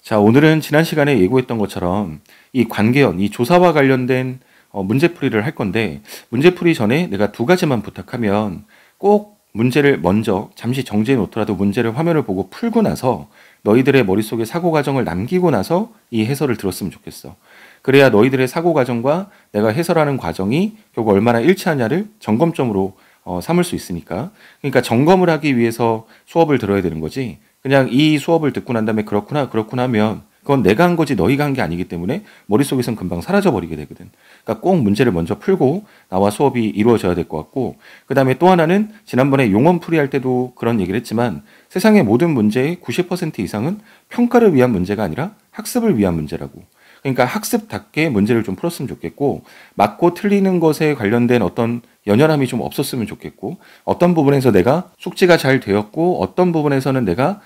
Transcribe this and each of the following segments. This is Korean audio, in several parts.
자, 오늘은 지난 시간에 예고했던 것처럼 이 관계원, 이 조사와 관련된 문제풀이를 할 건데, 문제풀이 전에 내가 두 가지만 부탁하면 꼭 문제를 먼저 잠시 정지해 놓더라도 문제를 화면을 보고 풀고 나서 너희들의 머릿속에 사고 과정을 남기고 나서 이 해설을 들었으면 좋겠어. 그래야 너희들의 사고 과정과 내가 해설하는 과정이 결국 얼마나 일치하냐를 점검점으로 삼을 수 있으니까. 그러니까 점검을 하기 위해서 수업을 들어야 되는 거지. 그냥 이 수업을 듣고 난 다음에 그렇구나 하면 그건 내가 한 거지 너희가 한 게 아니기 때문에 머릿속에선 금방 사라져 버리게 되거든. 그러니까 꼭 문제를 먼저 풀고 나와 수업이 이루어져야 될 것 같고, 그 다음에 또 하나는 지난번에 용언 풀이할 때도 그런 얘기를 했지만 세상의 모든 문제의 90% 이상은 평가를 위한 문제가 아니라 학습을 위한 문제라고. 그러니까 학습답게 문제를 좀 풀었으면 좋겠고, 맞고 틀리는 것에 관련된 어떤 연연함이 좀 없었으면 좋겠고, 어떤 부분에서 내가 숙지가 잘 되었고 어떤 부분에서는 내가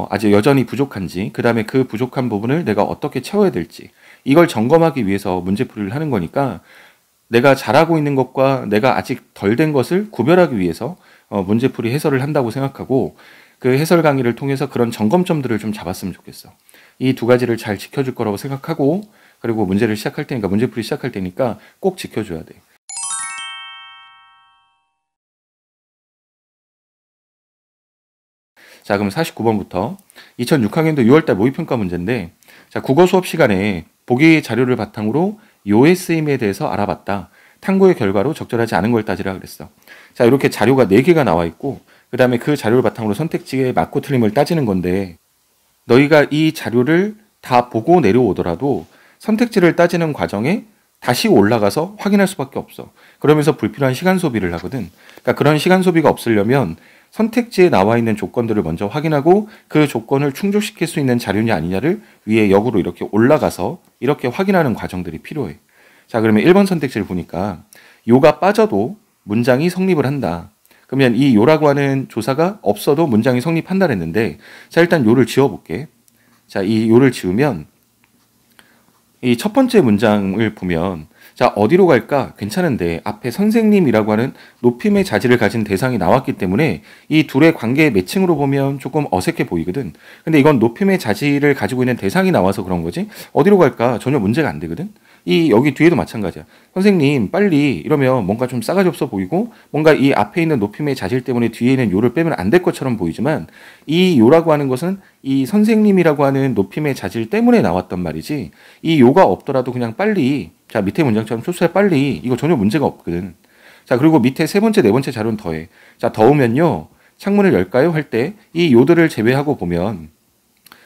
아직 여전히 부족한지, 그 다음에 그 부족한 부분을 내가 어떻게 채워야 될지, 이걸 점검하기 위해서 문제풀이를 하는 거니까 내가 잘하고 있는 것과 내가 아직 덜 된 것을 구별하기 위해서 문제풀이 해설을 한다고 생각하고, 그 해설 강의를 통해서 그런 점검점들을 좀 잡았으면 좋겠어. 이 두 가지를 잘 지켜줄 거라고 생각하고, 그리고 문제를 시작할 테니까, 문제풀이 시작할 테니까 꼭 지켜줘야 돼. 자, 그럼 49번부터 2006학년도 6월달 모의평가 문제인데, 자, 국어 수업 시간에 보기 자료를 바탕으로 요의 쓰임에 대해서 알아봤다. 탐구의 결과로 적절하지 않은 걸 따지라 그랬어. 자, 이렇게 자료가 4개가 나와 있고, 그 다음에 그 자료를 바탕으로 선택지의 맞고 틀림을 따지는 건데, 너희가 이 자료를 다 보고 내려오더라도 선택지를 따지는 과정에 다시 올라가서 확인할 수밖에 없어. 그러면서 불필요한 시간 소비를 하거든. 그러니까 그런 시간 소비가 없으려면 선택지에 나와 있는 조건들을 먼저 확인하고 그 조건을 충족시킬 수 있는 자료냐 아니냐를 위에 역으로 이렇게 올라가서 이렇게 확인하는 과정들이 필요해. 자, 그러면 1번 선택지를 보니까 요가 빠져도 문장이 성립을 한다. 그러면 이 요라고 하는 조사가 없어도 문장이 성립한다 했는데, 자, 일단 요를 지워볼게. 자, 이 요를 지우면 이 첫 번째 문장을 보면, 자, 어디로 갈까? 괜찮은데 앞에 선생님이라고 하는 높임의 자질을 가진 대상이 나왔기 때문에 이 둘의 관계의 매칭으로 보면 조금 어색해 보이거든. 근데 이건 높임의 자질을 가지고 있는 대상이 나와서 그런 거지, 어디로 갈까? 전혀 문제가 안 되거든. 이 여기 뒤에도 마찬가지야. 선생님 빨리 이러면 뭔가 좀 싸가지 없어 보이고, 뭔가 이 앞에 있는 높임의 자질 때문에 뒤에 있는 요를 빼면 안 될 것처럼 보이지만, 이 요라고 하는 것은 이 선생님이라고 하는 높임의 자질 때문에 나왔단 말이지, 이 요가 없더라도 그냥 빨리, 자, 밑에 문장처럼 초수해 빨리, 이거 전혀 문제가 없거든. 자, 그리고 밑에 세 번째, 네 번째 자료는 더해. 자, 더우면요, 창문을 열까요? 할 때 이 요들을 제외하고 보면,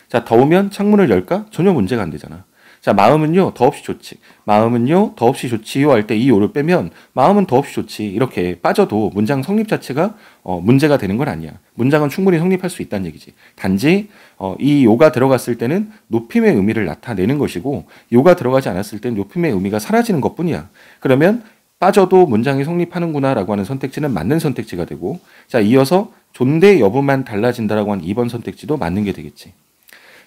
자, 더우면 창문을 열까? 전혀 문제가 안 되잖아. 자, 마음은요, 더없이 좋지. 마음은요, 더없이 좋지요 할 때 이 요를 빼면 마음은 더없이 좋지. 이렇게 빠져도 문장 성립 자체가 문제가 되는 건 아니야. 문장은 충분히 성립할 수 있다는 얘기지. 단지 이 요가 들어갔을 때는 높임의 의미를 나타내는 것이고, 요가 들어가지 않았을 때는 높임의 의미가 사라지는 것뿐이야. 그러면 빠져도 문장이 성립하는구나라고 하는 선택지는 맞는 선택지가 되고, 자, 이어서 존대 여부만 달라진다라고 하는 2번 선택지도 맞는 게 되겠지.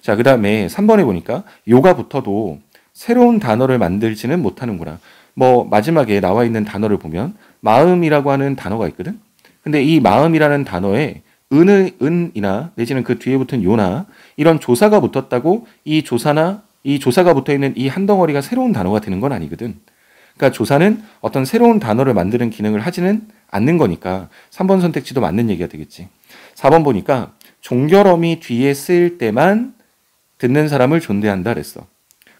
자, 그 다음에 3번에 보니까 요가 붙어도 새로운 단어를 만들지는 못하는구나. 뭐 마지막에 나와 있는 단어를 보면 마음이라고 하는 단어가 있거든. 근데 이 마음이라는 단어에 은이나 내지는 그 뒤에 붙은 요나 이런 조사가 붙었다고 이 조사나 이 조사가 붙어 있는 이 한 덩어리가 새로운 단어가 되는 건 아니거든. 그러니까 조사는 어떤 새로운 단어를 만드는 기능을 하지는 않는 거니까 3번 선택지도 맞는 얘기가 되겠지. 4번 보니까 종결어미 뒤에 쓰일 때만 듣는 사람을 존대한다 그랬어.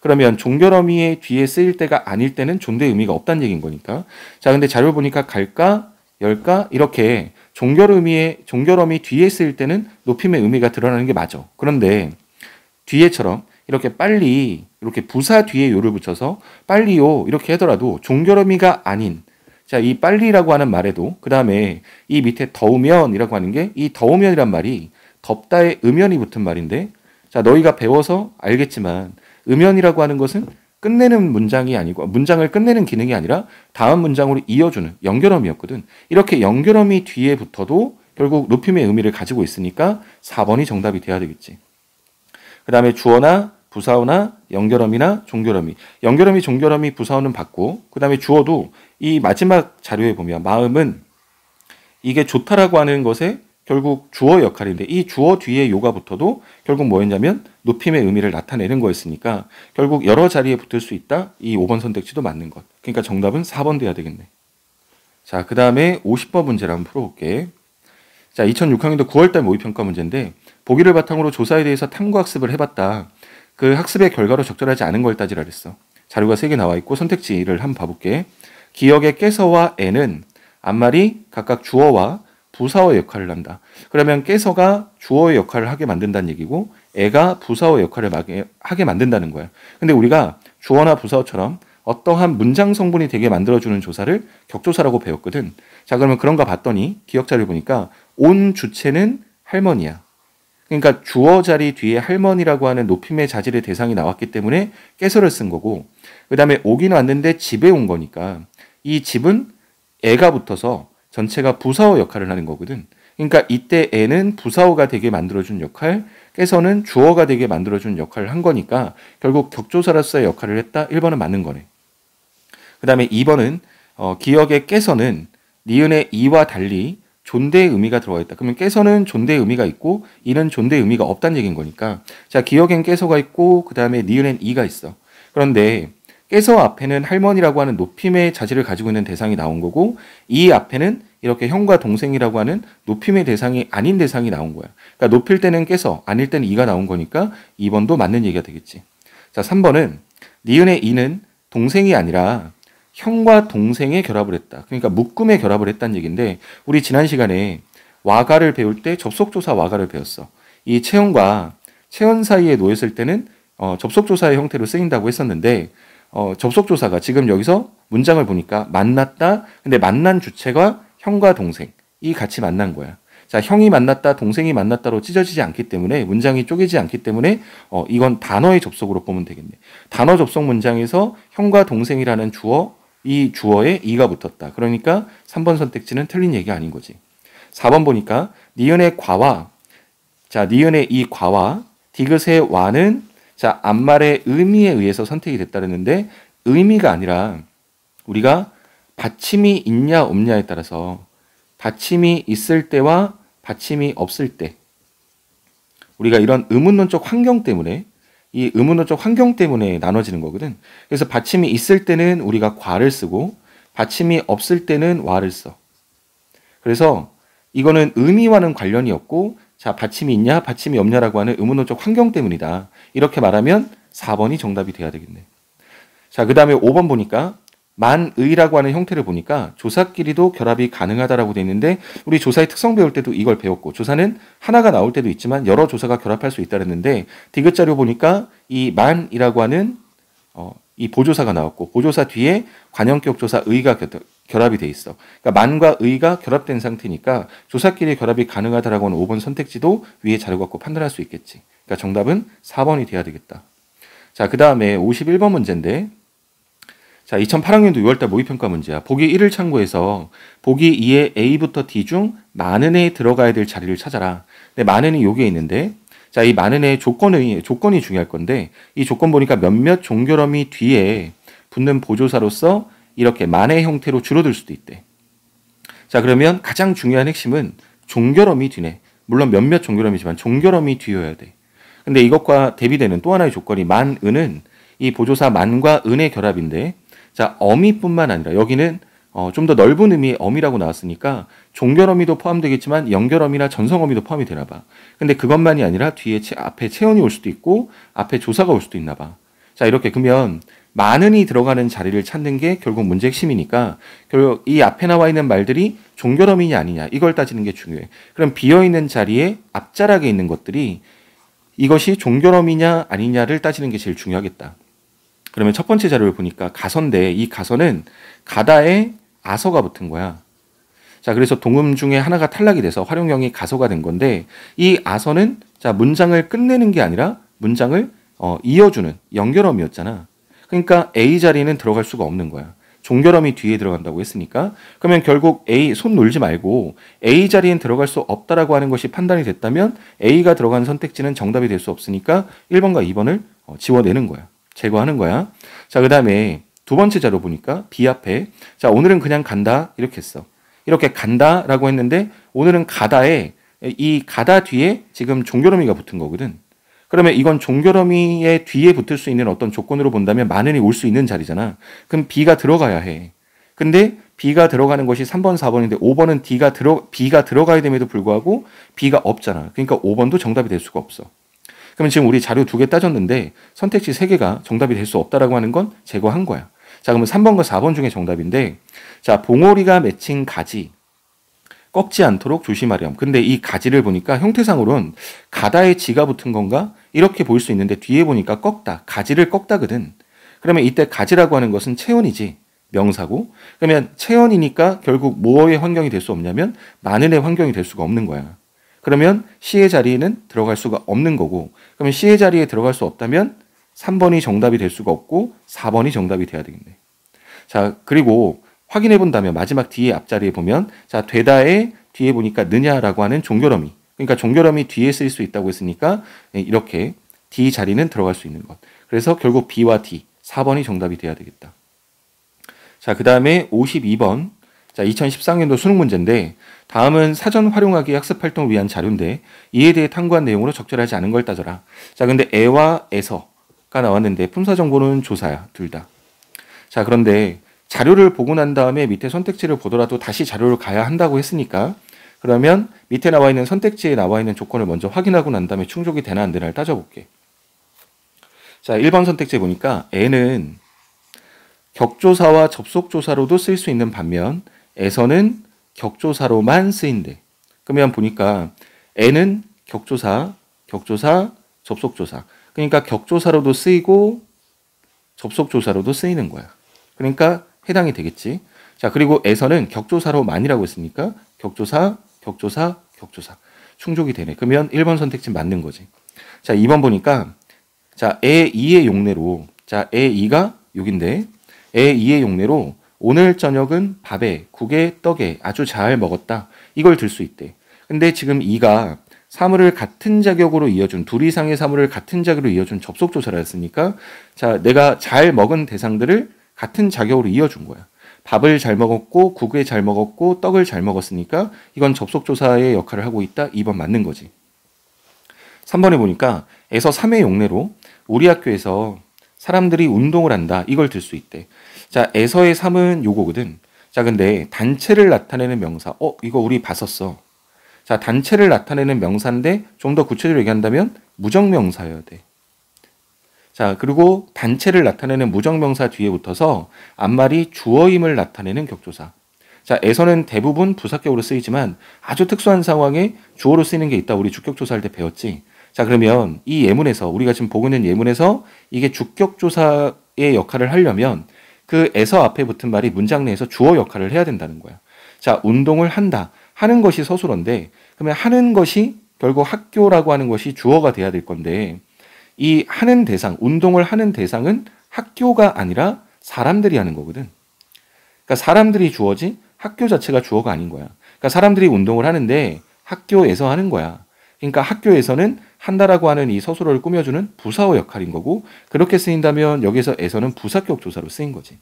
그러면 종결어미의 뒤에 쓰일 때가 아닐 때는 존대 의미가 없다는 얘기인 거니까. 자, 근데 자료 보니까 갈까, 열까 이렇게 종결어미 뒤에 쓰일 때는 높임의 의미가 드러나는 게 맞아. 그런데 뒤에처럼 이렇게 빨리, 이렇게 부사 뒤에 요를 붙여서 빨리요 이렇게 하더라도 종결어미가 아닌, 자, 이 빨리라고 하는 말에도 그 다음에 이 밑에 더우면이라고 하는 게, 이 더우면이란 말이 덥다의 음연이 붙은 말인데, 자, 너희가 배워서 알겠지만 음연이라고 하는 것은 끝내는 문장이 아니고, 문장을 끝내는 기능이 아니라 다음 문장으로 이어주는 연결어미였거든. 이렇게 연결어미 뒤에 붙어도 결국 높임의 의미를 가지고 있으니까 4번이 정답이 돼야 되겠지. 그 다음에 주어나 부사어나 연결어미나 종결어미. 연결어미, 종결어미, 부사어는 받고, 그 다음에 주어도 이 마지막 자료에 보면 마음은 이게 좋다라고 하는 것에 결국 주어 역할인데 이 주어 뒤에 요가 붙어도 결국 뭐였냐면 높임의 의미를 나타내는 거였으니까 결국 여러 자리에 붙을 수 있다. 이 5번 선택지도 맞는 것. 그러니까 정답은 4번 돼야 되겠네. 자, 그 다음에 50번 문제를 한번 풀어볼게. 자, 2006학년도 9월달 모의평가 문제인데 보기를 바탕으로 조사에 대해서 탐구학습을 해봤다. 그 학습의 결과로 적절하지 않은 걸 따지라 그랬어. 자료가 3개 나와 있고 선택지를 한번 봐볼게. 기억의 깨서와 애는 앞말이 각각 주어와 부사어 역할을 한다. 그러면 깨서가 주어의 역할을 하게 만든다는 얘기고 애가 부사어 역할을 하게 만든다는 거야. 근데 우리가 주어나 부사어처럼 어떠한 문장 성분이 되게 만들어주는 조사를 격조사라고 배웠거든. 자, 그러면 그런 거 봤더니 기억 자료 보니까 온 주체는 할머니야. 그러니까 주어 자리 뒤에 할머니라고 하는 높임의 자질의 대상이 나왔기 때문에 깨서를 쓴 거고 그 다음에 오긴 왔는데 집에 온 거니까 이 집은 애가 붙어서 전체가 부사어 역할을 하는 거거든. 그러니까 이때 애는 부사어가 되게 만들어준 역할, 깨서는 주어가 되게 만들어준 역할을 한 거니까 결국 격조사로서의 역할을 했다. 1번은 맞는 거네. 그 다음에 2번은 기억의 깨서는 니은의 이와 달리 존대의 의미가 들어가 있다. 그러면 깨서는 존대의 의미가 있고 이는 존대의 의미가 없다는 얘기인 거니까 자, 기억엔 깨서가 있고 그 다음에 니은엔 이가 있어. 그런데 깨서 앞에는 할머니라고 하는 높임의 자질을 가지고 있는 대상이 나온 거고 이 앞에는 이렇게 형과 동생이라고 하는 높임의 대상이 아닌 대상이 나온 거야. 그러니까 높일 때는 깨서, 아닐 때는 이가 나온 거니까 2번도 맞는 얘기가 되겠지. 자, 3번은 니은의 이는 동생이 아니라 형과 동생의 결합을 했다. 그러니까 묶음의 결합을 했다는 얘기인데 우리 지난 시간에 와가를 배울 때 접속조사 와가를 배웠어. 이 체형과 체현 사이에 놓였을 때는 접속조사의 형태로 쓰인다고 했었는데 접속조사가 지금 여기서 문장을 보니까 만났다. 근데 만난 주체가 형과 동생이 같이 만난 거야. 자, 형이 만났다, 동생이 만났다로 찢어지지 않기 때문에 문장이 쪼개지 않기 때문에 이건 단어의 접속으로 보면 되겠네. 단어 접속 문장에서 형과 동생이라는 주어, 이 주어에 이가 붙었다. 그러니까 3번 선택지는 틀린 얘기 아닌 거지. 4번 보니까 니은의 과와 자, 니은의 이 과와 디귿의 와는 자, 앞말의 의미에 의해서 선택이 됐다 그랬는데 의미가 아니라 우리가 받침이 있냐 없냐에 따라서 받침이 있을 때와 받침이 없을 때 우리가 이런 의문론적 환경 때문에 이 의문론적 환경 때문에 나눠지는 거거든. 그래서 받침이 있을 때는 우리가 과를 쓰고 받침이 없을 때는 와를 써. 그래서 이거는 의미와는 관련이 없고 자, 받침이 있냐 받침이 없냐라고 하는 의문론적 환경 때문이다. 이렇게 말하면 4번이 정답이 돼야 되겠네. 자, 그 다음에 5번 보니까 만의라고 하는 형태를 보니까 조사끼리도 결합이 가능하다라고 돼 있는데 우리 조사의 특성 배울 때도 이걸 배웠고 조사는 하나가 나올 때도 있지만 여러 조사가 결합할 수 있다 그랬는데 디귿 자료 보니까 이 만이라고 하는 이 보조사가 나왔고 보조사 뒤에 관형격 조사 의가 결합이 돼 있어. 그러니까 만과 의가 결합된 상태니까 조사끼리 결합이 가능하다라고 하는 5번 선택지도 위에 자료 갖고 판단할 수 있겠지. 그러니까 정답은 4번이 돼야 되겠다. 자, 그 다음에 51번 문제인데 자, 2008학년도 6월달 모의평가 문제야. 보기 1을 참고해서 보기 2의 A부터 D 중 많은 애에 들어가야 될 자리를 찾아라. 근데 많은 애 여기에 있는데 자, 이 많은 애의 조건이 중요할 건데 이 조건 보니까 몇몇 종결어미 뒤에 붙는 보조사로서 이렇게 만의 형태로 줄어들 수도 있대. 자, 그러면 가장 중요한 핵심은 종결어미 뒤네. 물론 몇몇 종결어미지만 종결어미 뒤여야 돼. 근데 이것과 대비되는 또 하나의 조건이 만은은 이 보조사 만과 은의 결합인데 자, 어미뿐만 아니라 여기는 좀 더 넓은 의미의 어미라고 나왔으니까 종결어미도 포함되겠지만 연결어미나 전성어미도 포함이 되나 봐. 근데 그것만이 아니라 뒤에 앞에 체온이 올 수도 있고 앞에 조사가 올 수도 있나 봐. 자, 이렇게 그러면 많은이 들어가는 자리를 찾는 게 결국 문제 핵심이니까 결국 이 앞에 나와 있는 말들이 종결어미냐 아니냐 이걸 따지는 게 중요해. 그럼 비어있는 자리에 앞자락에 있는 것들이 이것이 종결어미냐 아니냐를 따지는 게 제일 중요하겠다. 그러면 첫 번째 자료를 보니까 가서인데 이 가서는 가다에 아서가 붙은 거야. 자, 그래서 동음 중에 하나가 탈락이 돼서 활용형이 가서가 된 건데 이 아서는 자, 문장을 끝내는 게 아니라 문장을 이어주는 연결어미였잖아. 그러니까 A 자리는 들어갈 수가 없는 거야. 종결어미 뒤에 들어간다고 했으니까 그러면 결국 A 손 놀지 말고 A 자리엔 들어갈 수 없다라고 하는 것이 판단이 됐다면 A가 들어간 선택지는 정답이 될 수 없으니까 1번과 2번을 지워내는 거야. 제거하는 거야. 자, 그 다음에 두 번째 자료 보니까 B 앞에 자, 오늘은 그냥 간다 이렇게 했어. 이렇게 간다라고 했는데 오늘은 가다에 이 가다 뒤에 지금 종결어미가 붙은 거거든. 그러면 이건 종결어미의 뒤에 붙을 수 있는 어떤 조건으로 본다면 많은이 올 수 있는 자리잖아. 그럼 B가 들어가야 해. 근데 B가 들어가는 것이 3번, 4번인데 5번은 B가 들어가야 됨에도 불구하고 B가 없잖아. 그러니까 5번도 정답이 될 수가 없어. 그러면 지금 우리 자료 2개 따졌는데 선택지 3개가 정답이 될 수 없다라고 하는 건 제거한 거야. 자, 그러면 3번과 4번 중에 정답인데, 자, 봉오리가 맺힌 가지 꺾지 않도록 조심하렴. 근데 이 가지를 보니까 형태상으로는 가다에 지가 붙은 건가? 이렇게 보일 수 있는데 뒤에 보니까 꺾다, 가지를 꺾다거든. 그러면 이때 가지라고 하는 것은 체온이지, 명사고. 그러면 체온이니까 결국 뭐의 환경이 될 수 없냐면 마늘의 환경이 될 수가 없는 거야. 그러면 C의 자리에는 들어갈 수가 없는 거고, 그러면 C의 자리에 들어갈 수 없다면 3번이 정답이 될 수가 없고 4번이 정답이 돼야 되겠네. 자, 그리고 확인해 본다면 마지막 뒤에 앞자리에 보면, 자, 되다의 뒤에 보니까 느냐라고 하는 종결어미. 그러니까 종결어미 뒤에 쓰일 수 있다고 했으니까 이렇게 D 자리는 들어갈 수 있는 것. 그래서 결국 B와 D, 4번이 정답이 돼야 되겠다. 자, 그 다음에 52번. 자, 2014년도 수능 문제인데, 다음은 사전 활용하기 학습 활동을 위한 자료인데 이에 대해 탐구한 내용으로 적절하지 않은 걸 따져라. 자, 근데 애와 에서가 나왔는데 품사 정보는 조사야, 둘 다. 자, 그런데 자료를 보고 난 다음에 밑에 선택지를 보더라도 다시 자료를 가야 한다고 했으니까, 그러면 밑에 나와 있는 선택지에 나와 있는 조건을 먼저 확인하고 난 다음에 충족이 되나 안 되나를 따져볼게. 자, 1번 선택지에 보니까 애는 격조사와 접속조사로도 쓸 수 있는 반면 에서는 격조사로만 쓰인대. 그러면 보니까 애는 격조사, 접속조사. 그러니까 격조사로도 쓰이고 접속조사로도 쓰이는 거야. 그러니까 해당이 되겠지. 자, 그리고 에서는 격조사로만이라고 했으니까 격조사. 충족이 되네. 그러면 1번 선택지 맞는 거지. 자, 2번 보니까, 자, 애 2의 용례로, 자, 애 2가 여긴데, 애 2의 용례로 오늘 저녁은 밥에, 국에, 떡에 아주 잘 먹었다. 이걸 들 수 있대. 근데 지금 2가 사물을 같은 자격으로 이어준, 둘 이상의 사물을 같은 자격으로 이어준 접속조사를 했으니까, 자, 내가 잘 먹은 대상들을 같은 자격으로 이어준 거야. 밥을 잘 먹었고, 국을 잘 먹었고, 떡을 잘 먹었으니까 이건 접속조사의 역할을 하고 있다. 2번 맞는 거지. 3번에 보니까 에서 3의 용례로 우리 학교에서 사람들이 운동을 한다. 이걸 들 수 있대. 자, 에서의 3은 요거거든. 자, 근데 단체를 나타내는 명사. 이거 우리 봤었어. 자, 단체를 나타내는 명사인데 좀 더 구체적으로 얘기한다면 무정명사여야 돼. 자, 그리고 단체를 나타내는 무정명사 뒤에 붙어서 앞말이 주어임을 나타내는 격조사. 자, 에서는 대부분 부사격으로 쓰이지만 아주 특수한 상황에 주어로 쓰이는 게 있다. 우리 주격조사할 때 배웠지. 자, 그러면 이 예문에서, 우리가 지금 보고 있는 예문에서 이게 주격조사의 역할을 하려면 그 에서 앞에 붙은 말이 문장 내에서 주어 역할을 해야 된다는 거야. 자, 운동을 한다. 하는 것이 서술어인데, 그러면 하는 것이 결국 학교라고 하는 것이 주어가 돼야 될 건데, 이 하는 대상, 운동을 하는 대상은 학교가 아니라 사람들이 하는 거거든. 그러니까 사람들이 주어지 학교 자체가 주어가 아닌 거야. 그러니까 사람들이 운동을 하는데 학교에서 하는 거야. 그러니까 학교에서는 한다라고 하는 이 서술어를 꾸며주는 부사어 역할인 거고, 그렇게 쓰인다면 여기서 에서는 부사격 조사로 쓰인 거지.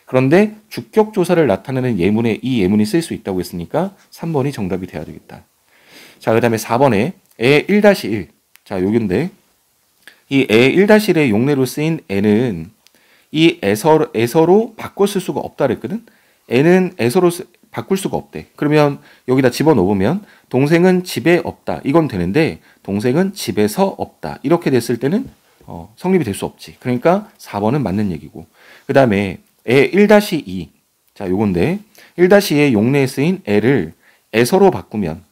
그런데 주격 조사를 나타내는 예문에 이 예문이 쓸 수 있다고 했으니까 3번이 정답이 돼야 되겠다. 자, 그 다음에 4번에 에 1-1. 자, 요긴데 이 에 1-1의 용례로 쓰인 에는 이 에서로 바꿔 쓸 수가 없다 그랬거든. 에는 에서로 바꿀 수가 없대. 그러면 여기다 집어넣으면 동생은 집에 없다. 이건 되는데 동생은 집에서 없다. 이렇게 됐을 때는 성립이 될 수 없지. 그러니까 4번은 맞는 얘기고. 그 다음에 에 1-2. 자, 요건데 1-2의 용례에 쓰인 에를 에서로 바꾸면,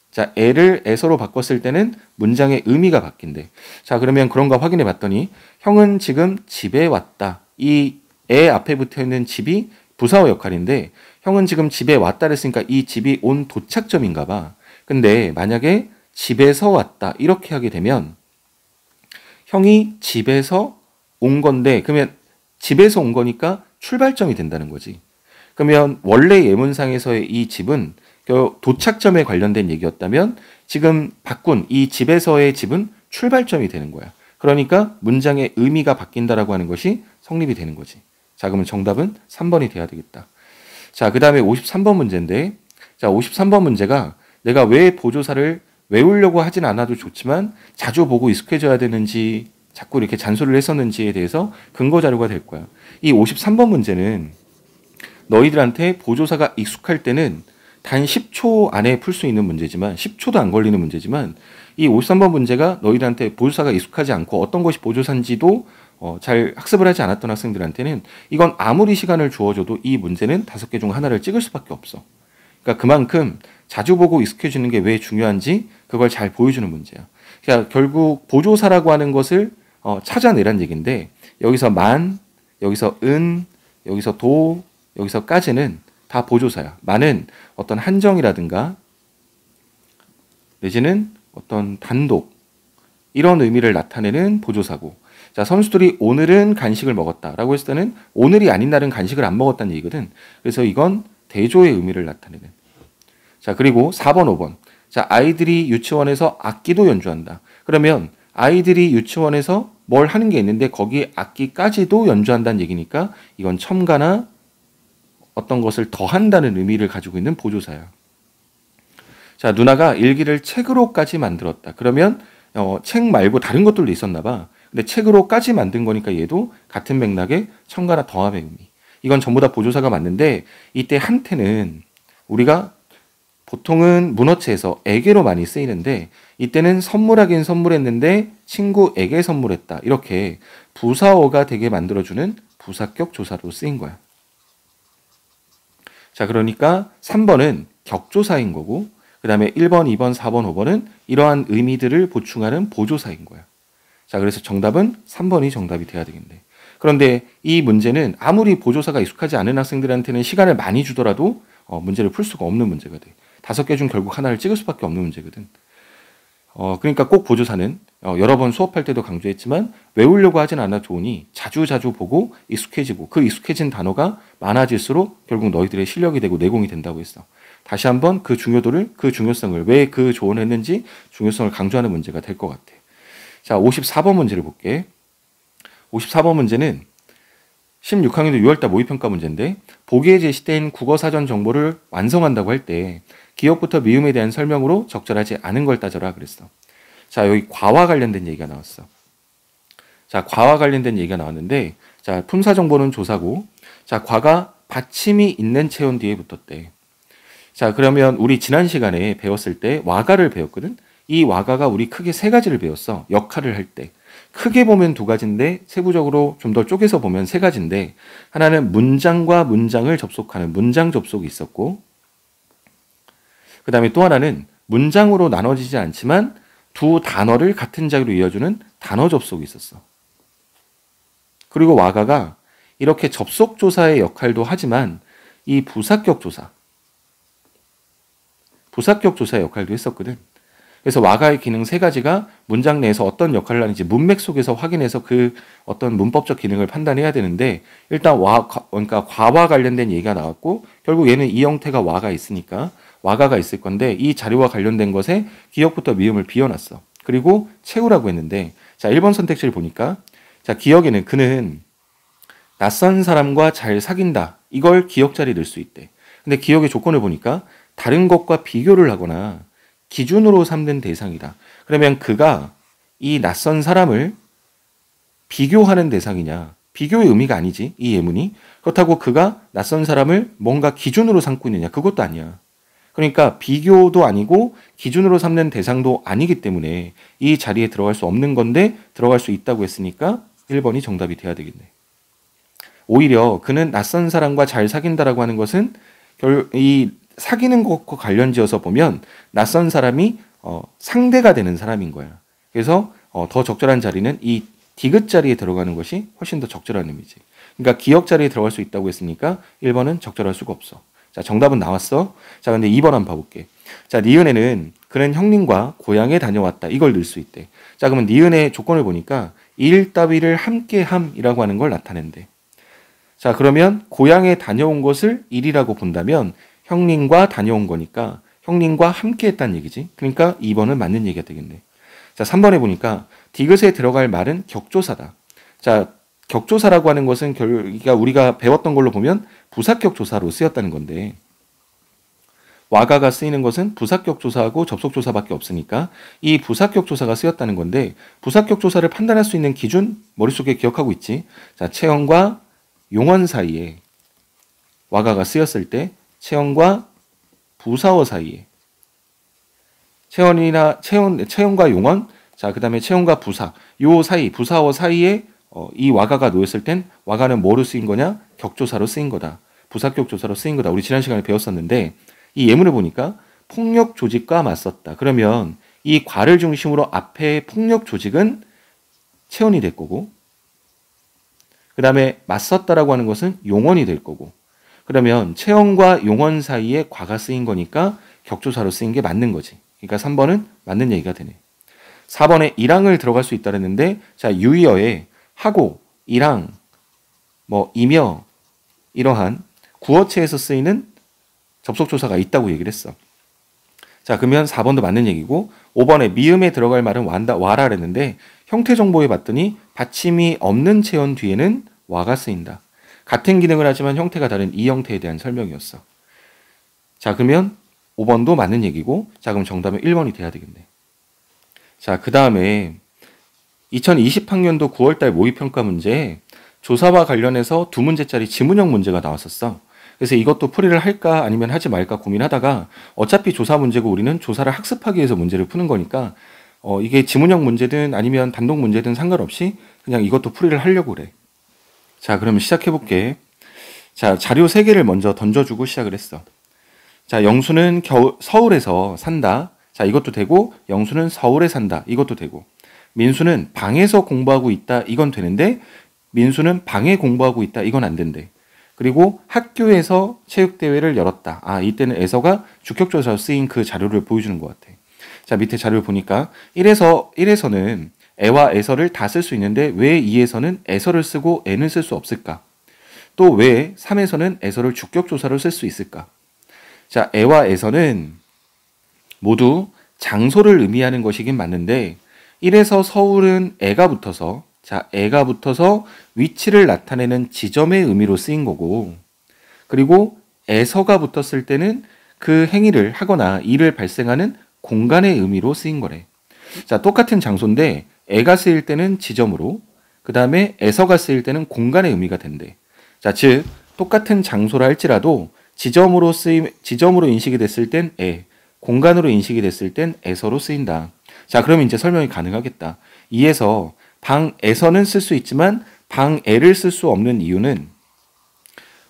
자, 에를 에서로 바꿨을 때는 문장의 의미가 바뀐대. 자, 그러면 그런가 확인해 봤더니 형은 지금 집에 왔다. 이 에 앞에 붙어 있는 집이 부사어 역할인데 형은 지금 집에 왔다 그랬으니까 이 집이 온 도착점인가 봐. 근데 만약에 집에서 왔다 이렇게 하게 되면 형이 집에서 온 건데, 그러면 집에서 온 거니까 출발점이 된다는 거지. 그러면 원래 예문상에서의 이 집은 도착점에 관련된 얘기였다면 지금 바꾼 이 집에서의 집은 출발점이 되는 거야. 그러니까 문장의 의미가 바뀐다라고 하는 것이 성립이 되는 거지. 자, 그러면 정답은 3번이 돼야 되겠다. 자, 그 다음에 53번 문제인데, 자, 53번 문제가 내가 왜 보조사를 외우려고 하진 않아도 좋지만 자주 보고 익숙해져야 되는지 자꾸 이렇게 잔소리를 했었는지에 대해서 근거 자료가 될 거야. 이 53번 문제는 너희들한테 보조사가 익숙할 때는 단 10초 안에 풀 수 있는 문제지만 10초도 안 걸리는 문제지만 이 53번 문제가 너희들한테 보조사가 익숙하지 않고 어떤 것이 보조사인지도 잘 학습을 하지 않았던 학생들한테는 이건 아무리 시간을 주어줘도 이 문제는 5개 중 하나를 찍을 수밖에 없어. 그러니까 그만큼 자주 보고 익숙해지는 게 왜 중요한지 그걸 잘 보여주는 문제야. 그러니까 결국 보조사라고 하는 것을 찾아내란 얘기인데 여기서 만, 여기서 은, 여기서 도, 여기서까지는 다 보조사야. 만은 어떤 한정이라든가 내지는 어떤 단독 이런 의미를 나타내는 보조사고 자 선수들이 오늘은 간식을 먹었다라고 했을 때는 오늘이 아닌 날은 간식을 안 먹었다는 얘기거든. 그래서 이건 대조의 의미를 나타내는 자 그리고 4번 5번 자 아이들이 유치원에서 악기도 연주한다. 그러면 아이들이 유치원에서 뭘 하는 게 있는데 거기에 악기까지도 연주한다는 얘기니까 이건 첨가나 어떤 것을 더한다는 의미를 가지고 있는 보조사야. 자, 누나가 일기를 책으로까지 만들었다. 그러면 책 말고 다른 것들도 있었나 봐. 근데 책으로까지 만든 거니까 얘도 같은 맥락의 첨가나 더함의 의미. 이건 전부 다 보조사가 맞는데 이때 한테는 우리가 보통은 문어체에서 에게로 많이 쓰이는데 이때는 선물하긴 선물했는데 친구에게 선물했다. 이렇게 부사어가 되게 만들어주는 부사격 조사로 쓰인 거야. 자, 그러니까 3번은 격조사인 거고 그 다음에 1번, 2번, 4번, 5번은 이러한 의미들을 보충하는 보조사인 거야. 자, 그래서 정답은 3번이 정답이 돼야 되겠네. 그런데 이 문제는 아무리 보조사가 익숙하지 않은 학생들한테는 시간을 많이 주더라도 문제를 풀 수가 없는 문제가 돼. 5개 중 결국 하나를 찍을 수밖에 없는 문제거든. 그러니까 꼭 보조사는 여러 번 수업할 때도 강조했지만 외우려고 하진 않아 좋으니 자주 보고 익숙해지고 그 익숙해진 단어가 많아질수록 결국 너희들의 실력이 되고 내공이 된다고 했어. 다시 한번 그 중요성을 왜 그 조언을 했는지 중요성을 강조하는 문제가 될 것 같아. 자, 54번 문제를 볼게. 54번 문제는 16학년도 6월달 모의평가 문제인데 보기에 제시된 국어사전 정보를 완성한다고 할 때 기억부터 미음에 대한 설명으로 적절하지 않은 걸 따져라 그랬어. 자, 여기 과와 관련된 얘기가 나왔어. 자, 과와 관련된 얘기가 나왔는데 자, 품사 정보는 조사고 자, 과가 받침이 있는 체온 뒤에 붙었대. 자, 그러면 우리 지난 시간에 배웠을 때 와가를 배웠거든. 이 와가가 우리 크게 3가지를 배웠어. 역할을 할 때. 크게 보면 2가지인데 세부적으로 좀 더 쪼개서 보면 3가지인데 하나는 문장과 문장을 접속하는 문장 접속이 있었고 그 다음에 또 하나는 문장으로 나눠지지 않지만 두 단어를 같은 자리로 이어주는 단어 접속이 있었어. 그리고 와가가 이렇게 접속 조사의 역할도 하지만 이 부사격 조사의 역할도 했었거든. 그래서 와가의 기능 3가지가 문장 내에서 어떤 역할을 하는지 문맥 속에서 확인해서 그 어떤 문법적 기능을 판단해야 되는데 일단 그러니까 과와 관련된 얘기가 나왔고 결국 얘는 이 형태가 와가 있으니까 와가가 있을 건데 이 자료와 관련된 것에 기억부터 미음을 비워놨어. 그리고 채우라고 했는데 자 1번 선택지를 보니까 자 기억에는 그는 낯선 사람과 잘 사귄다. 이걸 기억 자리에 넣을 수 있대. 근데 기억의 조건을 보니까 다른 것과 비교를 하거나 기준으로 삼는 대상이다. 그러면 그가 이 낯선 사람을 비교하는 대상이냐? 비교의 의미가 아니지. 이 예문이. 그렇다고 그가 낯선 사람을 뭔가 기준으로 삼고 있느냐? 그것도 아니야. 그러니까 비교도 아니고 기준으로 삼는 대상도 아니기 때문에 이 자리에 들어갈 수 없는 건데 들어갈 수 있다고 했으니까 1번이 정답이 돼야 되겠네. 오히려 그는 낯선 사람과 잘 사귄다라고 하는 것은 이 사귀는 것과 관련지어서 보면 낯선 사람이 상대가 되는 사람인 거야. 그래서 더 적절한 자리는 이 디귿 자리에 들어가는 것이 훨씬 더 적절한 의미지. 그러니까 기억 자리에 들어갈 수 있다고 했으니까 1번은 적절할 수가 없어. 자, 정답은 나왔어. 자, 근데 2번 한번 봐볼게. 자, 니은에는 그는 형님과 고향에 다녀왔다. 이걸 넣을 수 있대. 자, 그러면 니은의 조건을 보니까 일 따위를 함께함이라고 하는 걸 나타낸대. 자, 그러면 고향에 다녀온 것을 일이라고 본다면 형님과 다녀온 거니까 형님과 함께 했다는 얘기지. 그러니까 2번은 맞는 얘기가 되겠네. 자, 3번에 보니까 디귿에 들어갈 말은 격조사다. 자, 격조사라고 하는 것은 그러니까 우리가 배웠던 걸로 보면 부사격 조사로 쓰였다는 건데 와가가 쓰이는 것은 부사격 조사하고 접속 조사밖에 없으니까 이 부사격 조사가 쓰였다는 건데 부사격 조사를 판단할 수 있는 기준 머릿속에 기억하고 있지. 자, 체언과 용언 사이에 와가가 쓰였을 때 체언과 부사어 사이에 체언과 용언, 자, 그다음에 체언과 부사 요 사이 부사어 사이에 이 와가가 놓였을 땐 와가는 뭐로 쓰인 거냐? 격조사로 쓰인 거다. 부사격 조사로 쓰인 거다. 우리 지난 시간에 배웠었는데 이 예문을 보니까 폭력 조직과 맞섰다. 그러면 이 과를 중심으로 앞에 폭력 조직은 체언이 될 거고 그 다음에 맞섰다라고 하는 것은 용언이 될 거고 그러면 체언과 용언 사이에 과가 쓰인 거니까 격조사로 쓰인 게 맞는 거지. 그러니까 3번은 맞는 얘기가 되네. 4번에 이랑을 들어갈 수 있다 그랬는데 자, 유의어에 하고, 이랑, 이며 이러한 구어체에서 쓰이는 접속조사가 있다고 얘기를 했어. 자, 그러면 4번도 맞는 얘기고 5번에 미음에 들어갈 말은 와라 그랬는데 형태 정보에 봤더니 받침이 없는 체언 뒤에는 와가 쓰인다. 같은 기능을 하지만 형태가 다른 이 형태에 대한 설명이었어. 자, 그러면 5번도 맞는 얘기고 자, 그럼 정답은 1번이 돼야 되겠네. 자, 그 다음에 2020학년도 9월달 모의평가 문제에 조사와 관련해서 2문제짜리 지문형 문제가 나왔었어. 그래서 이것도 풀이를 할까 아니면 하지 말까 고민하다가 어차피 조사 문제고 우리는 조사를 학습하기 위해서 문제를 푸는 거니까 이게 지문형 문제든 아니면 단독 문제든 상관없이 그냥 이것도 풀이를 하려고 그래. 자, 그러면 시작해볼게. 자, 자료 3개를 먼저 던져주고 시작을 했어. 자, 영수는 서울에서 산다. 자, 이것도 되고 영수는 서울에 산다. 이것도 되고 민수는 방에서 공부하고 있다. 이건 되는데 민수는 방에 공부하고 있다. 이건 안 된대. 그리고 학교에서 체육대회를 열었다. 아, 이때는 에서가 주격조사로 쓰인 그 자료를 보여주는 것 같아. 자, 밑에 자료를 보니까 1에서는 에와 에서를 다 쓸 수 있는데 왜 2에서는 에서를 쓰고 에는 쓸 수 없을까? 또 왜 3에서는 에서를 주격조사로 쓸 수 있을까? 자, 에와 에서는 모두 장소를 의미하는 것이긴 맞는데 1에서 서울은 애가 붙어서 위치를 나타내는 지점의 의미로 쓰인 거고 그리고 에서가 붙었을 때는 그 행위를 하거나 일을 발생하는 공간의 의미로 쓰인 거래. 자, 똑같은 장소인데 애가 쓰일 때는 지점으로 그 다음에 에서가 쓰일 때는 공간의 의미가 된대. 자, 즉 똑같은 장소라 할지라도 지점으로 인식이 됐을 땐 애, 공간으로 인식이 됐을 땐 에서로 쓰인다. 자, 그럼 이제 설명이 가능하겠다. 2에서 방에서는 쓸 수 있지만 방에를 쓸 수 없는 이유는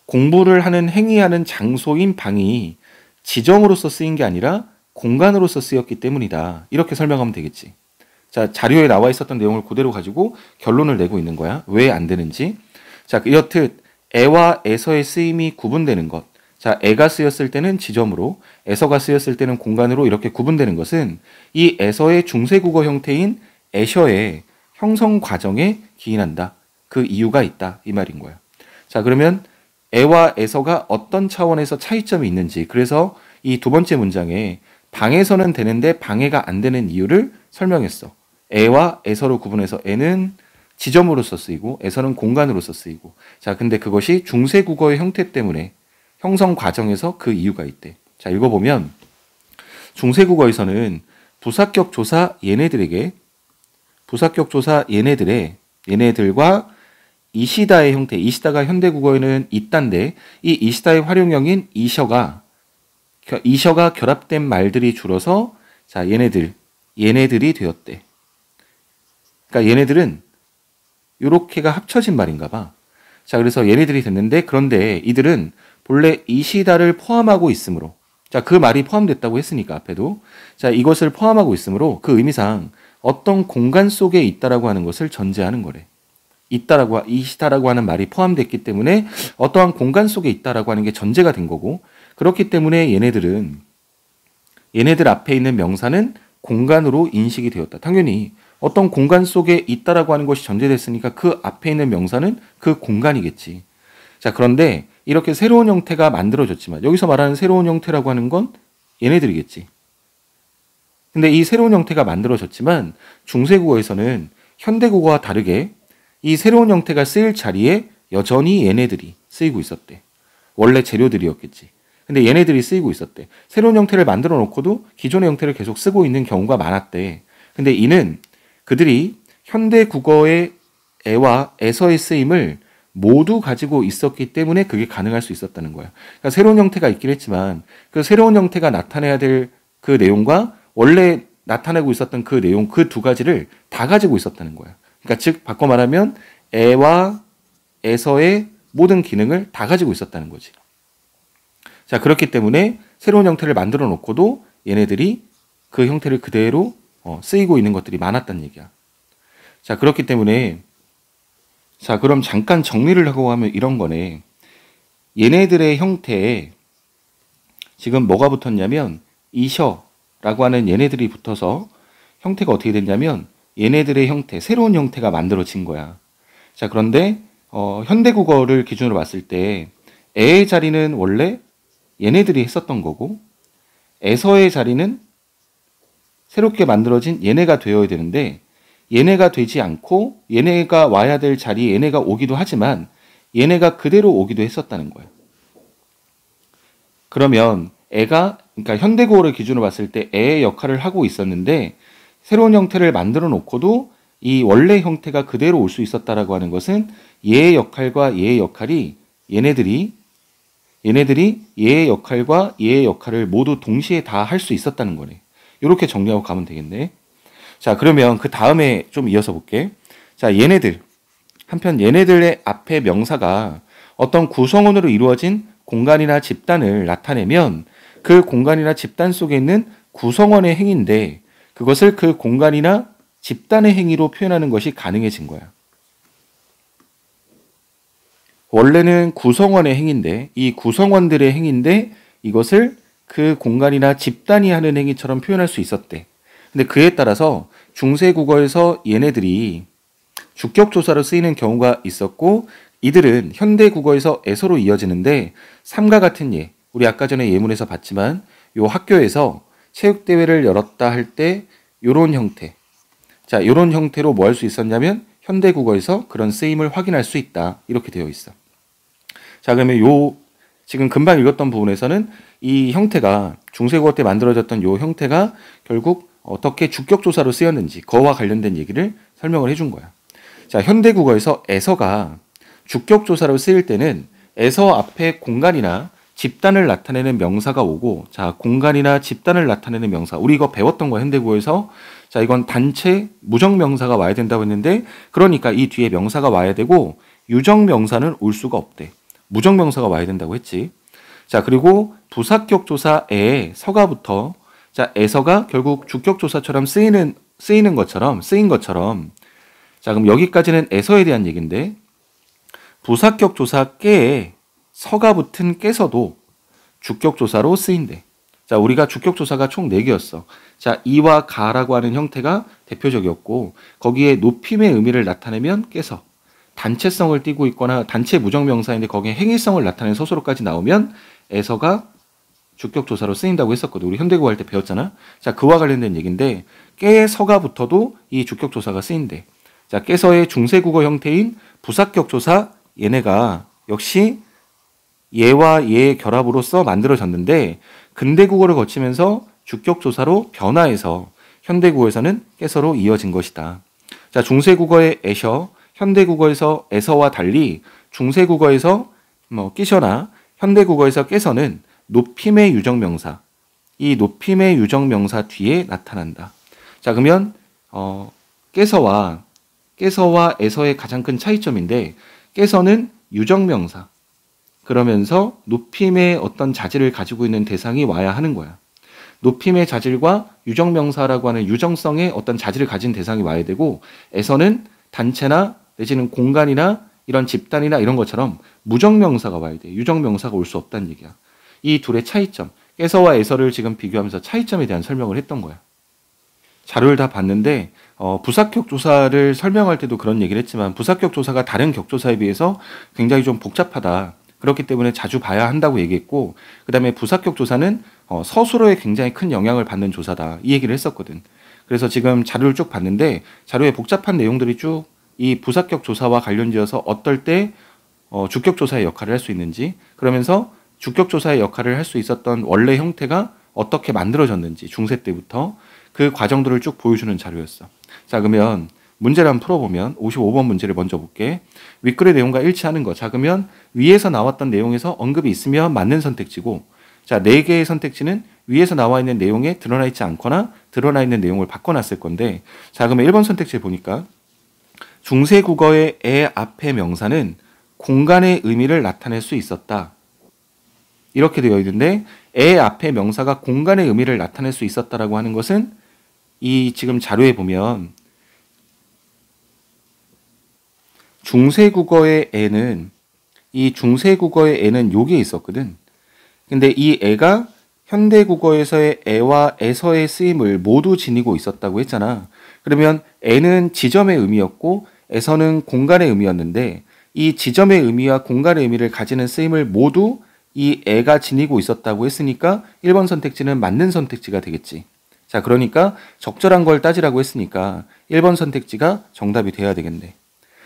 공부를 하는 행위하는 장소인 방이 지점으로서 쓰인 게 아니라 공간으로서 쓰였기 때문이다. 이렇게 설명하면 되겠지. 자, 자료에 나와 있었던 내용을 그대로 가지고 결론을 내고 있는 거야. 왜 안 되는지. 자, 이렇듯 에와 에서의 쓰임이 구분되는 것. 자, 에가 쓰였을 때는 지점으로, 에서가 쓰였을 때는 공간으로 이렇게 구분되는 것은 이 에서의 중세국어 형태인 에셔의 형성 과정에 기인한다. 그 이유가 있다. 이 말인 거야. 자, 그러면 에와 에서가 어떤 차원에서 차이점이 있는지, 그래서 이 두 번째 문장에 방에서는 되는데 방해가 안 되는 이유를 설명했어. 에와 에서로 구분해서 에는 지점으로서 쓰이고 에서는 공간으로서 쓰이고. 자, 근데 그것이 중세국어의 형태 때문에 형성 과정에서 그 이유가 있대. 자, 읽어보면 중세국어에서는 부사격 조사 얘네들과 이시다의 형태, 이시다가 현대국어에는 있단데 이 이시다의 활용형인 이셔가 결합된 말들이 줄어서 자, 얘네들이 되었대. 그러니까 얘네들은 요렇게가 합쳐진 말인가 봐. 자, 그래서 얘네들이 됐는데 그런데 이들은 본래 이시다를 포함하고 있으므로 자, 그 말이 포함됐다고 했으니까 앞에도 자, 이것을 포함하고 있으므로 그 의미상 어떤 공간 속에 있다라고 하는 것을 전제하는 거래. 이시다라고 하는 말이 포함됐기 때문에 어떠한 공간 속에 있다라고 하는 게 전제가 된 거고 그렇기 때문에 얘네들 앞에 있는 명사는 공간으로 인식이 되었다. 당연히 어떤 공간 속에 있다라고 하는 것이 전제됐으니까 그 앞에 있는 명사는 그 공간이겠지. 자, 그런데 이렇게 새로운 형태가 만들어졌지만 여기서 말하는 새로운 형태라고 하는 건 얘네들이겠지. 근데 이 새로운 형태가 만들어졌지만 중세국어에서는 현대국어와 다르게 이 새로운 형태가 쓰일 자리에 여전히 얘네들이 쓰이고 있었대. 원래 재료들이었겠지. 근데 얘네들이 쓰이고 있었대. 새로운 형태를 만들어 놓고도 기존의 형태를 계속 쓰고 있는 경우가 많았대. 근데 이는 그들이 현대 국어의 애와 에서의 쓰임을 모두 가지고 있었기 때문에 그게 가능할 수 있었다는 거야. 그러니까 새로운 형태가 있긴 했지만 그 새로운 형태가 나타내야 될 그 내용과 원래 나타내고 있었던 그 내용, 그 두 가지를 다 가지고 있었다는 거야. 그러니까 즉 바꿔 말하면 애와 에서의 모든 기능을 다 가지고 있었다는 거지. 자, 그렇기 때문에 새로운 형태를 만들어 놓고도 얘네들이 그 형태를 그대로 쓰이고 있는 것들이 많았다는 얘기야. 자, 그렇기 때문에 자, 그럼 잠깐 정리를 하고 하면 이런 거네. 얘네들의 형태에 지금 뭐가 붙었냐면 이셔라고 하는 얘네들이 붙어서 형태가 어떻게 됐냐면 얘네들의 형태, 새로운 형태가 만들어진 거야. 자, 그런데 현대 국어를 기준으로 봤을 때 애의 자리는 원래 얘네들이 했었던 거고 에서의 자리는 새롭게 만들어진 얘네가 되어야 되는데 얘네가 되지 않고 얘네가 와야 될 자리에 얘네가 오기도 하지만 얘네가 그대로 오기도 했었다는 거예요. 그러면 애가 그러니까 현대국어를 기준으로 봤을 때 애의 역할을 하고 있었는데 새로운 형태를 만들어 놓고도 이 원래 형태가 그대로 올 수 있었다라고 하는 것은 얘의 역할과 얘의 역할이 얘네들이 얘의 역할과 얘의 역할을 모두 동시에 다 할 수 있었다는 거네. 이렇게 정리하고 가면 되겠네. 자, 그러면 그 다음에 좀 이어서 볼게. 자, 얘네들. 한편 얘네들의 앞에 명사가 어떤 구성원으로 이루어진 공간이나 집단을 나타내면 그 공간이나 집단 속에 있는 구성원의 행위인데 그것을 그 공간이나 집단의 행위로 표현하는 것이 가능해진 거야. 원래는 구성원의 행위인데 이 구성원들의 행위인데 이것을 그 공간이나 집단이 하는 행위처럼 표현할 수 있었대. 근데 그에 따라서 중세국어에서 얘네들이 주격조사로 쓰이는 경우가 있었고 이들은 현대국어에서 에서로 이어지는데 삼가 같은 예, 우리 아까 전에 예문에서 봤지만 요 학교에서 체육대회를 열었다 할 때 요런 형태, 자 요런 형태로 뭐 할 수 있었냐면 현대국어에서 그런 쓰임을 확인할 수 있다 이렇게 되어 있어. 자, 그러면 요 지금 금방 읽었던 부분에서는 이 형태가 중세국어 때 만들어졌던 요 형태가 결국 어떻게 주격조사로 쓰였는지 그와 관련된 얘기를 설명을 해준 거야. 자, 현대국어에서 에서가 주격조사로 쓰일 때는 에서 앞에 공간이나 집단을 나타내는 명사가 오고, 자, 공간이나 집단을 나타내는 명사. 우리 이거 배웠던 거 현대국어에서. 자, 이건 단체 무정명사가 와야 된다고 했는데, 그러니까 이 뒤에 명사가 와야 되고, 유정명사는 올 수가 없대. 무정명사가 와야 된다고 했지. 자, 그리고 부사격조사에 서가부터, 자, 에서가 결국 주격조사처럼 쓰인 것처럼, 자, 그럼 여기까지는 에서에 대한 얘기인데, 부사격조사 깨에 서가 붙은 깨서도 주격조사로 쓰인대. 자, 우리가 주격조사가 총 4개였어. 자, 이와 가라고 하는 형태가 대표적이었고, 거기에 높임의 의미를 나타내면 깨서, 단체성을 띠고 있거나 단체 무정명사인데 거기에 행위성을 나타내는 서술어까지 나오면 에서가 주격조사로 쓰인다고 했었거든. 우리 현대국어 할 때 배웠잖아. 자, 그와 관련된 얘기인데 깨에 서가 붙어도 이 주격조사가 쓰인대. 자, 깨서의 중세국어 형태인 부사격조사 얘네가 역시 얘와 얘의 결합으로서 만들어졌는데 근대국어를 거치면서 주격조사로 변화해서 현대국어에서는 깨서로 이어진 것이다. 자, 중세국어의 에셔, 현대국어에서 에서와 달리 중세국어에서 끼셔나 현대국어에서 깨서는 높임의 유정명사, 이 높임의 유정명사 뒤에 나타난다. 자, 그러면 깨서와 에서의 가장 큰 차이점인데 깨서는 유정명사, 그러면서 높임의 어떤 자질을 가지고 있는 대상이 와야 하는 거야. 높임의 자질과 유정명사라고 하는 유정성의 어떤 자질을 가진 대상이 와야 되고 에서는 단체나 내지는 공간이나 이런 집단이나 이런 것처럼 무정명사가 와야 돼. 유정명사가 올 수 없다는 얘기야. 이 둘의 차이점, 깨서와 에서를 지금 비교하면서 차이점에 대한 설명을 했던 거야. 자료를 다 봤는데 부사격 조사를 설명할 때도 그런 얘기를 했지만 부사격 조사가 다른 격조사에 비해서 굉장히 좀 복잡하다. 그렇기 때문에 자주 봐야 한다고 얘기했고 그 다음에 부사격 조사는 서술어에 굉장히 큰 영향을 받는 조사다. 이 얘기를 했었거든. 그래서 지금 자료를 쭉 봤는데 자료에 복잡한 내용들이 쭉 이 부사격 조사와 관련지어서 어떨 때 주격 조사의 역할을 할 수 있는지 그러면서 주격조사의 역할을 할 수 있었던 원래 형태가 어떻게 만들어졌는지 중세 때부터 그 과정들을 쭉 보여주는 자료였어. 자, 그러면 문제를 한번 풀어보면 55번 문제를 먼저 볼게. 윗글의 내용과 일치하는 거. 자, 그러면 위에서 나왔던 내용에서 언급이 있으면 맞는 선택지고, 자, 4개의 선택지는 위에서 나와 있는 내용에 드러나 있지 않거나 드러나 있는 내용을 바꿔놨을 건데, 자, 그러면 1번 선택지 보니까 중세 국어의 애 앞의 명사는 공간의 의미를 나타낼 수 있었다. 이렇게 되어 있는데 애 앞에 명사가 공간의 의미를 나타낼 수 있었다라고 하는 것은 이 지금 자료에 보면 중세국어의 애는 이 중세국어의 애는 여기에 있었거든. 근데 이 애가 현대국어에서의 애와 에서의 쓰임을 모두 지니고 있었다고 했잖아. 그러면 애는 지점의 의미였고 에서는 공간의 의미였는데 이 지점의 의미와 공간의 의미를 가지는 쓰임을 모두 이 애가 지니고 있었다고 했으니까 1번 선택지는 맞는 선택지가 되겠지. 자, 그러니까 적절한 걸 따지라고 했으니까 1번 선택지가 정답이 돼야 되겠네.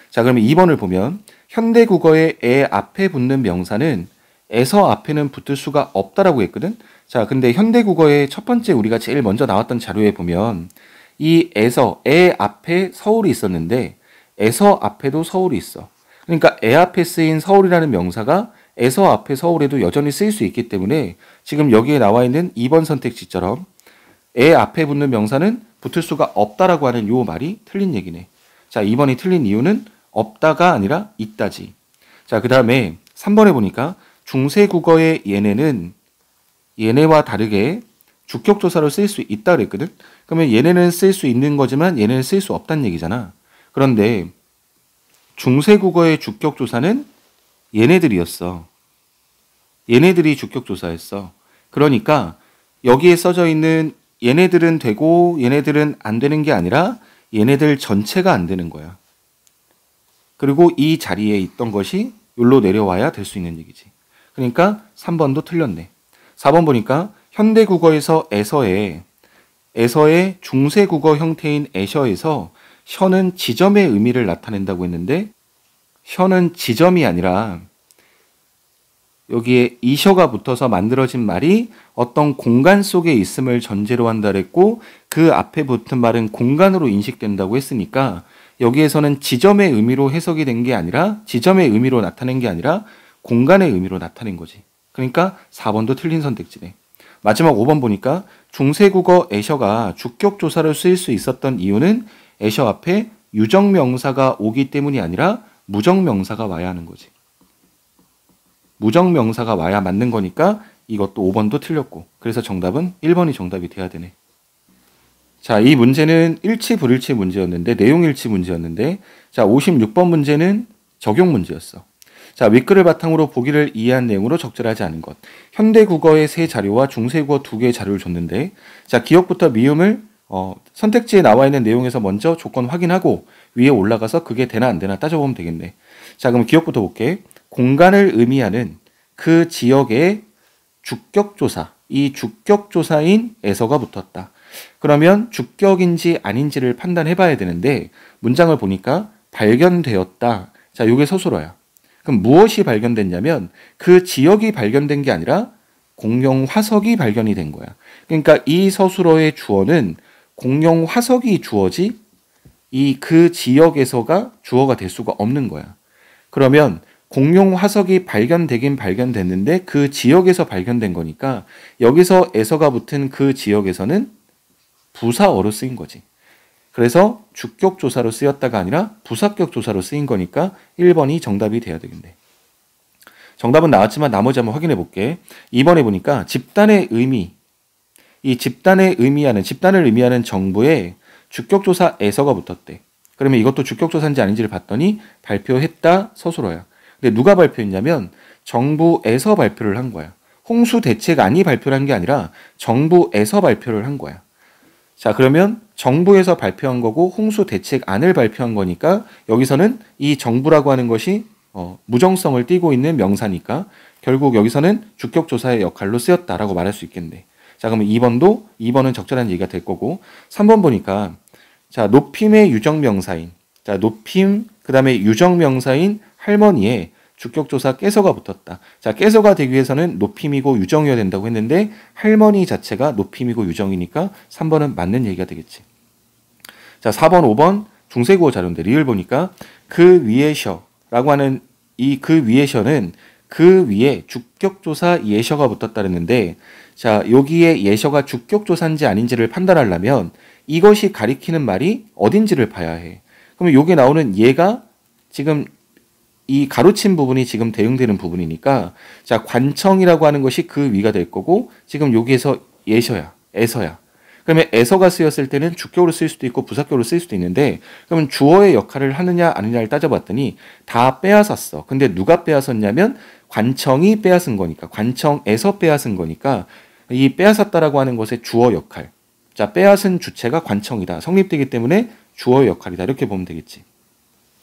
자, 그러면 2번을 보면 현대국어의 애 앞에 붙는 명사는 에서 앞에는 붙을 수가 없다라고 했거든. 자, 근데 현대국어의 첫 번째 우리가 제일 먼저 나왔던 자료에 보면 이 에서 애 앞에 서울이 있었는데 에서 앞에도 서울이 있어. 그러니까 애 앞에 쓰인 서울이라는 명사가 에서 앞에 서울에도 여전히 쓰일 수 있기 때문에 지금 여기에 나와 있는 2번 선택지처럼 애 앞에 붙는 명사는 붙을 수가 없다라고 하는 요 말이 틀린 얘기네. 자, 2번이 틀린 이유는 없다가 아니라 있다지. 자, 그 다음에 3번에 보니까 중세국어의 얘네는 얘네와 다르게 주격조사로 쓰일 수 있다 그랬거든. 그러면 얘네는 쓸 수 있는 거지만 얘네는 쓸 수 없다는 얘기잖아. 그런데 중세국어의 주격조사는 얘네들이었어. 얘네들이 주격조사였어. 그러니까 여기에 써져 있는 얘네들은 되고 얘네들은 안 되는 게 아니라 얘네들 전체가 안 되는 거야. 그리고 이 자리에 있던 것이 여기로 내려와야 될 수 있는 얘기지. 그러니까 3번도 틀렸네. 4번 보니까 현대국어에서 에서의 중세국어 형태인 에셔에서 셔는 지점의 의미를 나타낸다고 했는데 셔는 지점이 아니라 여기에 이셔가 붙어서 만들어진 말이 어떤 공간 속에 있음을 전제로 한다 그랬고 그 앞에 붙은 말은 공간으로 인식된다고 했으니까 여기에서는 지점의 의미로 해석이 된 게 아니라 지점의 의미로 나타낸 게 아니라 공간의 의미로 나타낸 거지. 그러니까 4번도 틀린 선택지네. 마지막 5번 보니까 중세국어 에셔가 주격조사를 쓰일 수 있었던 이유는 에셔 앞에 유정명사가 오기 때문이 아니라 무정명사가 와야 하는 거지. 무정명사가 와야 맞는 거니까 이것도 5번도 틀렸고 그래서 정답은 1번이 정답이 돼야 되네. 자, 이 문제는 일치 불일치 문제였는데 내용 일치 문제였는데 자, 56번 문제는 적용 문제였어. 자, 윗글을 바탕으로 보기를 이해한 내용으로 적절하지 않은 것. 현대국어의 세 자료와 중세국어 2개의 자료를 줬는데 자, 기억부터 미음을 선택지에 나와 있는 내용에서 먼저 조건 확인하고 위에 올라가서 그게 되나 안 되나 따져보면 되겠네. 자, 그럼 기억부터 볼게. 공간을 의미하는 그 지역의 주격조사, 이 주격조사인 에서가 붙었다. 그러면 주격인지 아닌지를 판단해 봐야 되는데 문장을 보니까 발견되었다. 자, 요게 서술어야. 그럼 무엇이 발견됐냐면 그 지역이 발견된 게 아니라 공룡 화석이 발견이 된 거야. 그러니까 이 서술어의 주어는 공룡 화석이 주어지 이 그 지역에서가 주어가 될 수가 없는 거야. 그러면 공룡 화석이 발견되긴 발견됐는데 그 지역에서 발견된 거니까 여기서 에서가 붙은 그 지역에서는 부사어로 쓰인 거지. 그래서 주격 조사로 쓰였다가 아니라 부사격 조사로 쓰인 거니까 1번이 정답이 돼야 되겠네. 정답은 나왔지만 나머지 한번 확인해 볼게. 2번에 보니까 집단의 의미, 이 집단을 의미하는 정부에 주격조사에서가 붙었대. 그러면 이것도 주격조사인지 아닌지를 봤더니 발표했다 서술어야. 근데 누가 발표했냐면 정부에서 발표를 한 거야. 홍수대책안이 발표를 한 게 아니라 정부에서 발표를 한 거야. 자, 그러면 정부에서 발표한 거고 홍수대책안을 발표한 거니까 여기서는 이 정부라고 하는 것이 무정성을 띠고 있는 명사니까 결국 여기서는 주격조사의 역할로 쓰였다라고 말할 수 있겠네. 자, 그러면 2번은 적절한 얘기가 될 거고 3번 보니까 자, 높임의 유정명사인 자, 높임 그 다음에 유정명사인 할머니의 주격조사 깨서가 붙었다. 자, 깨서가 되기 위해서는 높임이고 유정이어야 된다고 했는데 할머니 자체가 높임이고 유정이니까 3번은 맞는 얘기가 되겠지. 자, 4번, 5번 중세국어 자료인데 리을 보니까 그 위에 셔라고 하는 이 그 위에 셔는 그 위에 주격조사 예셔가 붙었다 그랬는데, 자, 여기에 예셔가 주격조사인지 아닌지를 판단하려면 이것이 가리키는 말이 어딘지를 봐야 해. 그러면 여기 나오는 얘가 지금 이 가로친 부분이 지금 대응되는 부분이니까, 자, 관청이라고 하는 것이 그 위가 될 거고, 지금 여기에서 예셔야, 에서야. 그러면 에서가 쓰였을 때는 주격으로 쓸 수도 있고 부사격으로 쓸 수도 있는데, 그러면 주어의 역할을 하느냐 아니냐를 따져봤더니 다 빼앗았어. 근데 누가 빼앗았냐면 관청이 빼앗은 거니까, 관청에서 빼앗은 거니까 이 빼앗았다라고 하는 것의 주어 역할. 자, 빼앗은 주체가 관청이다. 성립되기 때문에 주어 역할이다. 이렇게 보면 되겠지.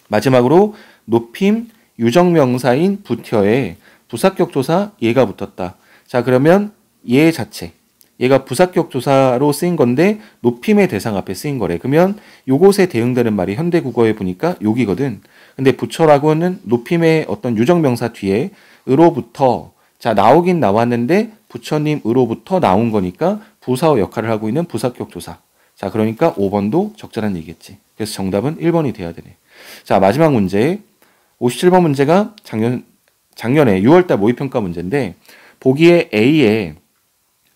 마지막으로 높임 유정명사인 부텨에 부사격 조사 예가 붙었다. 자, 그러면 예 자체. 얘가 부사격 조사로 쓰인 건데 높임의 대상 앞에 쓰인 거래. 그러면 요것에 대응되는 말이 현대국어에 보니까 여기거든. 근데 부처라고는 높임의 어떤 유정명사 뒤에 으로부터, 자, 나오긴 나왔는데 부처님 으로부터 나온 거니까 부사어 역할을 하고 있는 부사격 조사. 자, 그러니까 5번도 적절한 얘기겠지. 그래서 정답은 1번이 돼야 되네. 자, 마지막 문제. 57번 문제가 작년에 6월달 모의평가 문제인데, 보기에 A에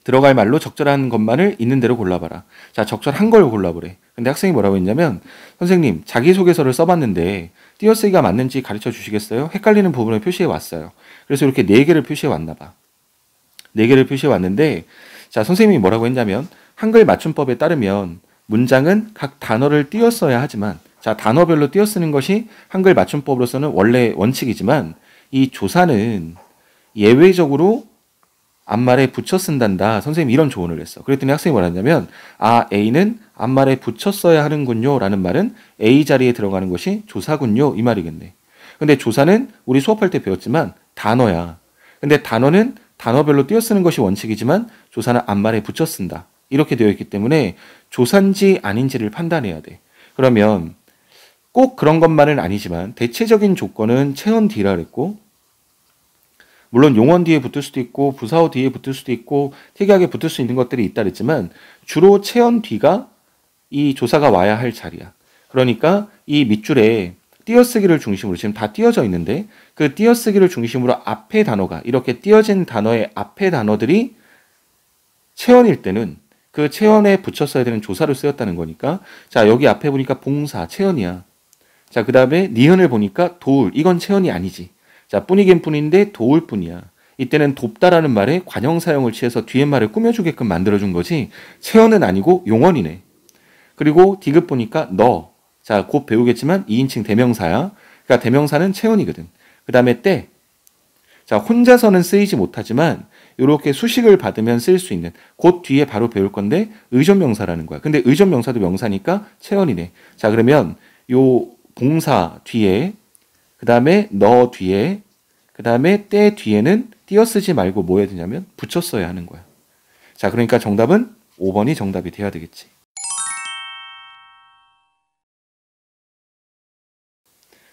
들어갈 말로 적절한 것만을 있는 대로 골라봐라. 자, 적절한 걸 골라보래. 근데 학생이 뭐라고 했냐면, 선생님, 자기소개서를 써봤는데 띄어쓰기가 맞는지 가르쳐 주시겠어요? 헷갈리는 부분을 표시해 왔어요. 그래서 이렇게 4개를 표시해 왔나 봐. 4개를 표시해 왔는데, 자, 선생님이 뭐라고 했냐면, 한글 맞춤법에 따르면 문장은 각 단어를 띄어써야 하지만, 자, 단어별로 띄어쓰는 것이 한글 맞춤법으로서는 원래 원칙이지만, 이 조사는 예외적으로 앞말에 붙여 쓴단다. 선생님이 이런 조언을 했어. 그랬더니 학생이 뭐라 했냐면, 아, A는 앞말에 붙여 써야 하는군요 라는 말은 A 자리에 들어가는 것이 조사군요, 이 말이겠네. 근데 조사는 우리 수업할 때 배웠지만 단어야. 근데 단어는 단어별로 띄어쓰는 것이 원칙이지만 조사는 앞말에 붙여 쓴다. 이렇게 되어 있기 때문에 조사인지 아닌지를 판단해야 돼. 그러면 꼭 그런 것만은 아니지만 대체적인 조건은 체언 D라 그랬고, 물론 용언 뒤에 붙을 수도 있고 부사어 뒤에 붙을 수도 있고 특이하게 붙을 수 있는 것들이 있다 그랬지만, 주로 체언 뒤가 이 조사가 와야 할 자리야. 그러니까 이 밑줄에 띄어쓰기를 중심으로 지금 다 띄어져 있는데, 그 띄어쓰기를 중심으로 앞에 단어가, 이렇게 띄어진 단어의 앞에 단어들이 체언일 때는 그 체언에 붙여 써야 되는 조사를 쓰였다는 거니까, 자, 여기 앞에 보니까 봉사, 체언이야. 자, 그 다음에 니은을 보니까 도울, 이건 체언이 아니지. 자, 뿐이긴 뿐인데 도울 뿐이야. 이때는 돕다라는 말에 관형사형을 취해서 뒤에 말을 꾸며주게끔 만들어준 거지 체언은 아니고 용언이네. 그리고 디귿 보니까 너. 자, 곧 배우겠지만 2인칭 대명사야. 그러니까 대명사는 체언이거든. 그 다음에 때. 자, 혼자서는 쓰이지 못하지만 이렇게 수식을 받으면 쓸 수 있는, 곧 뒤에 바로 배울 건데 의존명사라는 거야. 근데 의존명사도 명사니까 체언이네. 자, 그러면 요 봉사 뒤에, 그 다음에 너 뒤에, 그 다음에 때 뒤에는 띄어쓰지 말고 뭐 해야 되냐면 붙여 써야 하는 거야. 자, 그러니까 정답은 5번이 정답이 돼야 되겠지.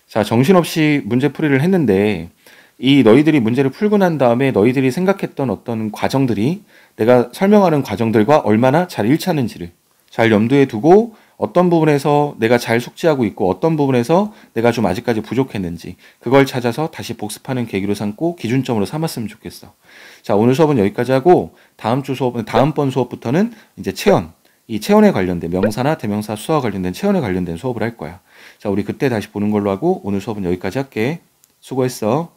자, 정신없이 문제풀이를 했는데, 이 너희들이 문제를 풀고 난 다음에 너희들이 생각했던 어떤 과정들이 내가 설명하는 과정들과 얼마나 잘 일치하는지를 잘 염두에 두고, 어떤 부분에서 내가 잘 숙지하고 있고 어떤 부분에서 내가 좀 아직까지 부족했는지 그걸 찾아서 다시 복습하는 계기로 삼고 기준점으로 삼았으면 좋겠어. 자, 오늘 수업은 여기까지 하고 다음번 수업부터는 이제 체언, 이 체언에 관련된 명사나 대명사 수와 관련된 체언에 관련된 수업을 할 거야. 자, 우리 그때 다시 보는 걸로 하고 오늘 수업은 여기까지 할게. 수고했어.